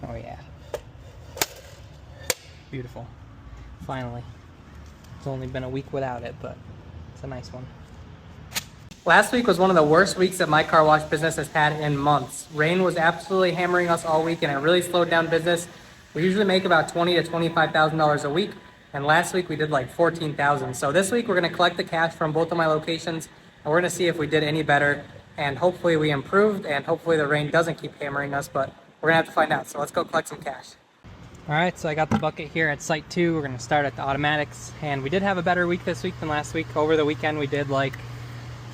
Oh yeah. Beautiful. Finally. It's only been a week without it, but it's a nice one. Last week was one of the worst weeks that my car wash business has had in months. Rain was absolutely hammering us all week and it really slowed down business. We usually make about $20,000 to $25,000 a week, and last week we did like $14,000. So this week we're gonna collect the cash from both of my locations and we're gonna see if we did any better, and hopefully we improved, and hopefully the rain doesn't keep hammering us, but we're gonna have to find out. So let's go collect some cash. All right, so I got the bucket here at site 2. We're gonna start at the automatics, and we did have a better week this week than last week. Over the weekend we did like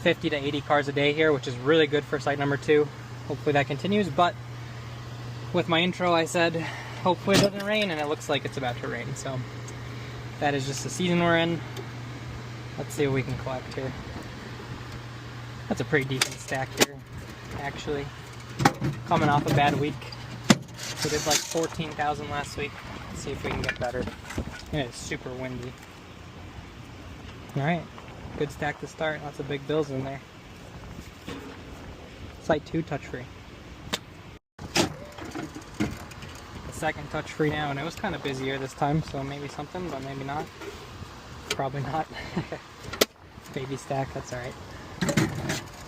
50 to 80 cars a day here, which is really good for site number 2. Hopefully that continues, but with my intro I said hopefully it doesn't rain, and it looks like it's about to rain, so that is just the season we're in. Let's see what we can collect here. That's a pretty decent stack here, actually. Coming off a bad week. We did like 14,000 last week. Let's see if we can get better. It is super windy. Alright, good stack to start. Lots of big bills in there. Site 2 touch-free. The second touch-free now, and it was kind of busier this time, so maybe something, but maybe not. Probably not. Baby stack, that's alright.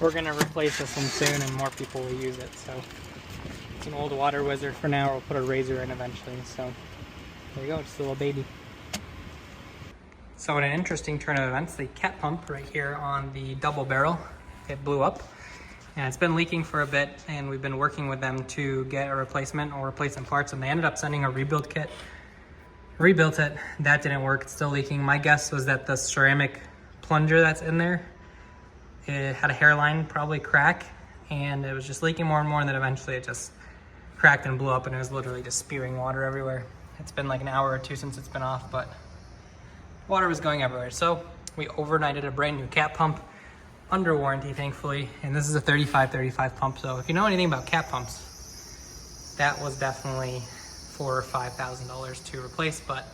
We're going to replace this one soon and more people will use it, so it's an old water wizard for now. We'll put a razor in eventually, so there you go, just a little baby. So in an interesting turn of events, the cat pump right here on the double barrel, it blew up and it's been leaking for a bit, and we've been working with them to get a replacement or replace some parts, and they ended up sending a rebuild kit. Rebuilt it, that didn't work, it's still leaking. My guess was that the ceramic plunger that's in there, it had a hairline probably crack, and it was just leaking more and more, and then eventually it just cracked and blew up, and it was literally just spewing water everywhere. It's been like an hour or two since it's been off, but water was going everywhere. So we overnighted a brand new cat pump under warranty, thankfully, and this is a 3535 pump. So if you know anything about cat pumps, that was definitely $4,000 or $5,000 to replace, but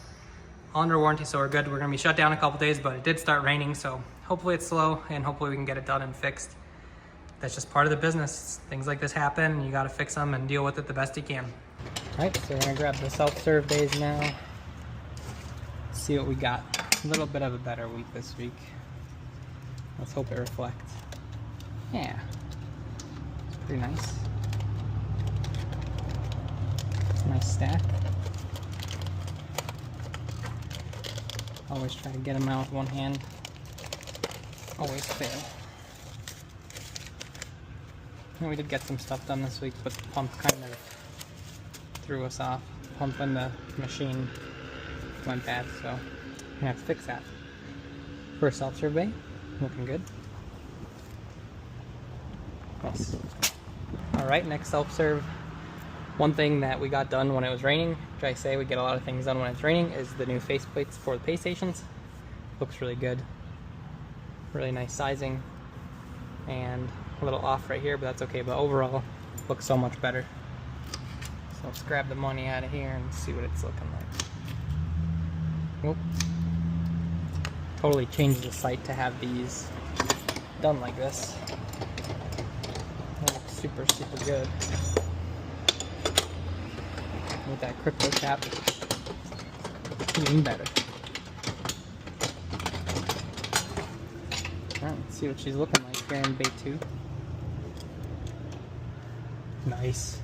under warranty, so we're good. We're gonna be shut down a couple days, but it did start raining, so hopefully it's slow and hopefully we can get it done and fixed. That's just part of the business. Things like this happen and you gotta fix them and deal with it the best you can. All right, so we're gonna grab the self-serve bays now. Let's see what we got. A little bit of a better week this week. Let's hope it reflects. Yeah, it's pretty nice. It's a nice stack. Always try to get them out with one hand. Always fail. And we did get some stuff done this week, but the pump kind of threw us off. The pump and the machine went bad, so I'm gonna have to fix that. First self-serve bay, looking good. Nice. Alright, next self-serve. One thing that we got done when it was raining, which I say we get a lot of things done when it's raining, is the new faceplates for the pay stations. Looks really good. Really nice sizing. And a little off right here, but that's okay. But overall, looks so much better. So let's grab the money out of here and see what it's looking like. Whoop. Totally changed the site to have these done like this. That looks super, super good. With that crypto cap, even better. Alright, let's see what she's looking like here in bay 2. Nice.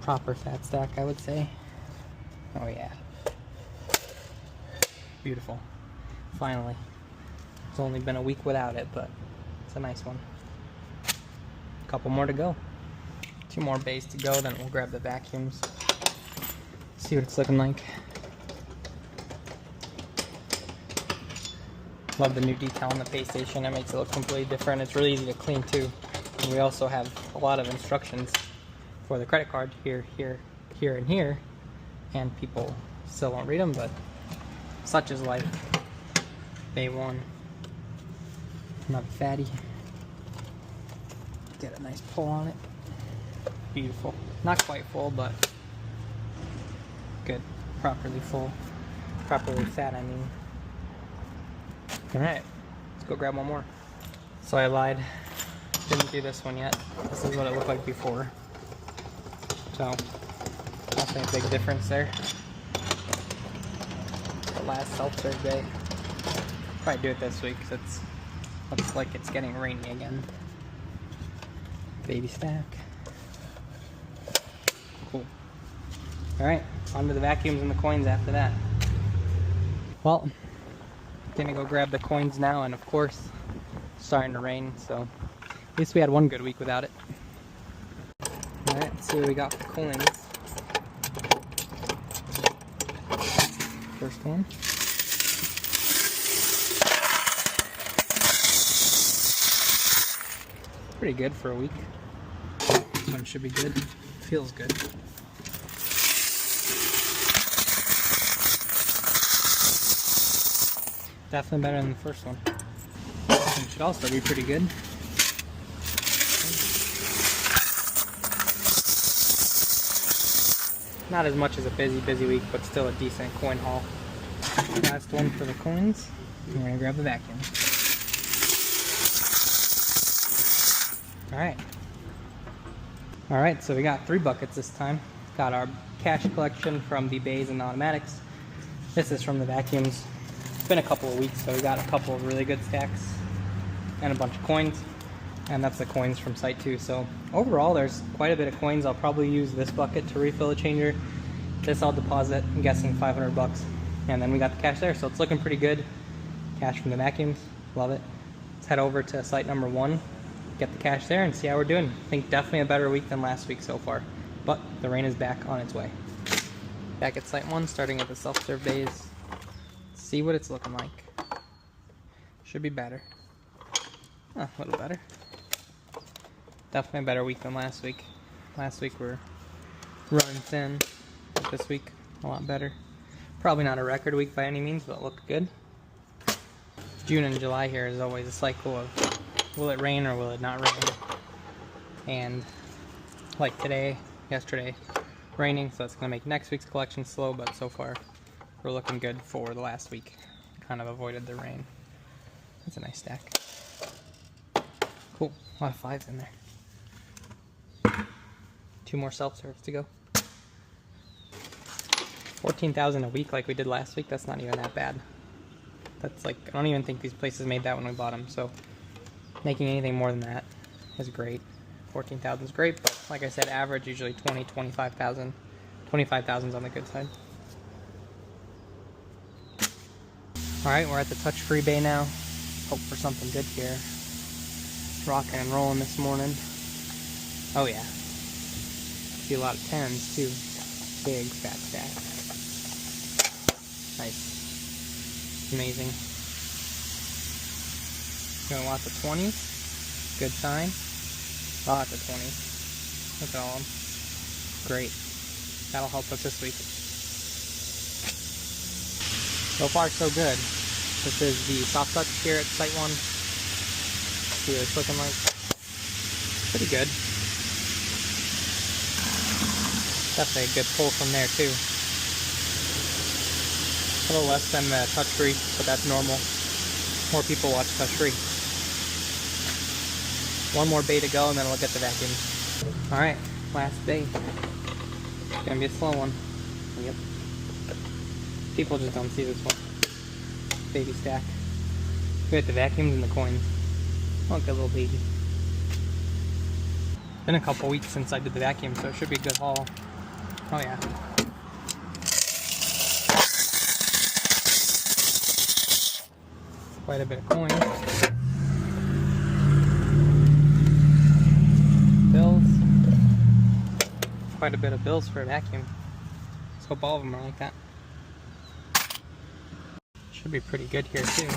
Proper fat stack, I would say. Oh yeah. Beautiful. Finally. It's only been a week without it, but it's a nice one. A couple more to go. 2 more bays to go, then we'll grab the vacuums. See what it's looking like. Love the new detail on the pay station. It makes it look completely different. It's really easy to clean too. And we also have a lot of instructions for the credit card here, here, here, and here. And people still won't read them, but such is life. Bay 1. Another fatty. Get a nice pull on it. Beautiful. Not quite full, but good. Properly full. Properly fat, I mean. Alright, let's go grab one more. So I lied. Didn't do this one yet. This is what it looked like before. So definitely a big difference there. The last self-serve day. Probably do it this week because it looks like it's getting rainy again. Baby stack. Cool. Alright, on to the vacuums and the coins after that. Well, gonna go grab the coins now, and of course, it's starting to rain, so at least we had one good week without it. Alright, let's see what we got for coins. First one. Pretty good for a week. This one should be good. Feels good. Definitely better than the first one. This one should also be pretty good. Not as much as a busy week, but still a decent coin haul. Last one for the coins. I'm gonna grab the vacuum. Alright, so we got 3 buckets this time. Got our cash collection from the bays and automatics. This is from the vacuums. It's been a couple of weeks, so we got a couple of really good stacks and a bunch of coins. And that's the coins from site too. So overall, there's quite a bit of coins. I'll probably use this bucket to refill the changer. This I'll deposit, I'm guessing 500 bucks. And then we got the cash there, so it's looking pretty good. Cash from the vacuums, love it. Let's head over to site number 1, get the cash there and see how we're doing. I think definitely a better week than last week so far, but the rain is back on its way. Back at site 1, starting at the self-serve bays. See what it's looking like. Should be better. Oh, a little better. Definitely a better week than last week. Last week we're running thin. This week, a lot better. Probably not a record week by any means, but it looked good. June and July here is always a cycle of will it rain or will it not rain? And like today, yesterday, raining, so that's going to make next week's collection slow, but so far we're looking good for the last week. Kind of avoided the rain. That's a nice stack. Cool, a lot of 5s in there. 2 more self-serves to go. 14,000 a week like we did last week, that's not even that bad. That's like, I don't even think these places made that when we bought them, so making anything more than that is great. 14,000 is great, but like I said, average usually 20, 25,000. 25,000 is on the good side. Alright, we're at the touch-free bay now. Hope for something good here. Rocking and rolling this morning. Oh yeah. See a lot of 10s too. Big fat stack. Nice. Amazing. Going lots of 20s. Good sign. Lots of 20s. Look at all of them. Great. That'll help us this week. So far so good. This is the soft touch here at Site 1. See what it's looking like. Pretty good. Definitely a good pull from there too. A little less than the touch-free, but that's normal. More people watch touch-free. One more bay to go and then we'll get the vacuum. Alright, last bay. It's gonna be a slow one. Yep. People just don't see this one. Baby stack. We got the vacuums and the coins. Look at little baby. Been a couple weeks since I did the vacuum, so it should be a good haul. Oh yeah. Quite a bit of coins. Bills. Quite a bit of bills for a vacuum. Let's hope all of them are like that. Should be pretty good here too.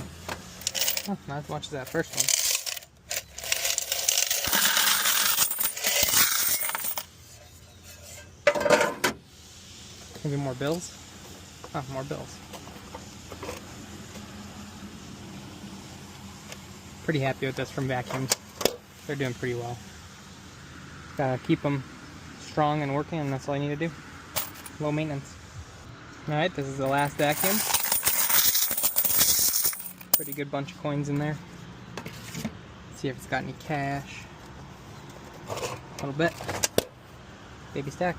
Oh, not as much as that first one. Maybe more bills? Oh, more bills. Pretty happy with this from vacuums. They're doing pretty well. Gotta keep them strong and working, and that's all I need to do. Low maintenance. Alright, this is the last vacuum. Pretty good bunch of coins in there. Let's see if it's got any cash. A little bit. baby stack.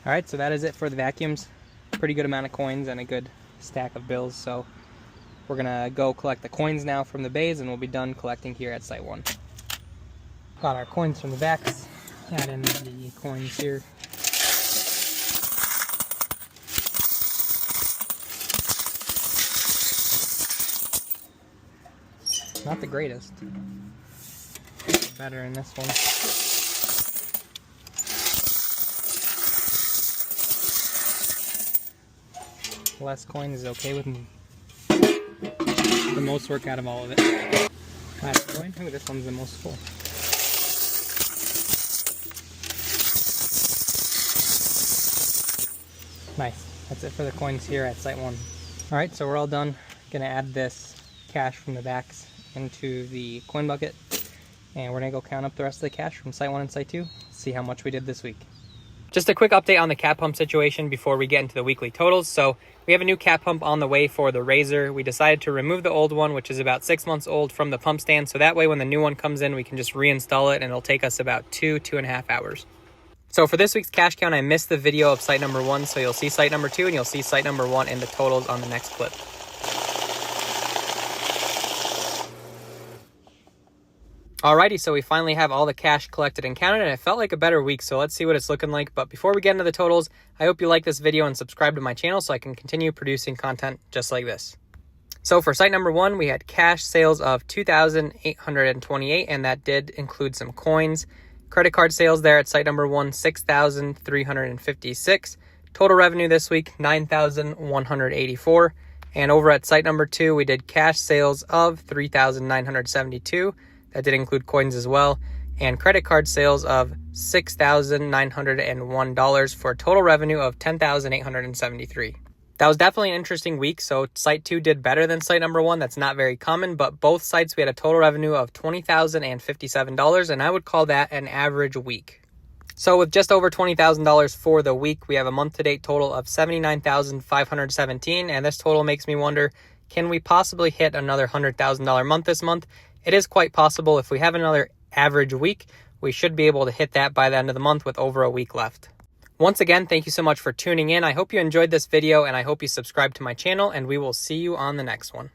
All right, so that is it for the vacuums. Pretty good amount of coins and a good stack of bills. So we're gonna go collect the coins now from the bays, and we'll be done collecting here at Site 1. Got our coins from the backs. Add in the coins here. Not the greatest. Better in this one. Less coins is okay with me. The most work out of all of it. Last coin. Ooh, this one's the most full. Nice. That's it for the coins here at Site 1. Alright, so we're all done. Gonna add this cash from the backs into the coin bucket, and we're gonna go count up the rest of the cash from Site 1 and Site 2, see how much we did this week. Just a quick update on the cat pump situation before we get into the weekly totals. So we have a new cat pump on the way for the Razor. We decided to remove the old one, which is about 6 months old, from the pump stand, so that way when the new one comes in, we can just reinstall it, and it'll take us about 2.5 hours. So for this week's cash count, I missed the video of site number 1, so you'll see site number 2 and you'll see site number 1 in the totals on the next clip. Alrighty, so we finally have all the cash collected and counted, and it felt like a better week, so let's see what it's looking like. But before we get into the totals, I hope you like this video and subscribe to my channel so I can continue producing content just like this. So for site number 1, we had cash sales of $2,828, and that did include some coins. Credit card sales there at site number 1, $6,356. Total revenue this week, $9,184. And over at site number 2, we did cash sales of $3,972. That did include coins as well. And credit card sales of $6,901 for a total revenue of $10,873. That was definitely an interesting week. So site 2 did better than site number 1. That's not very common, but both sites we had a total revenue of $20,057, and I would call that an average week. So with just over $20,000 for the week, we have a month-to-date total of $79,517, and this total makes me wonder, can we possibly hit another $100,000 month this month? It is quite possible. If we have another average week, we should be able to hit that by the end of the month with over a week left. Once again, thank you so much for tuning in. I hope you enjoyed this video, and I hope you subscribe to my channel, and we will see you on the next one.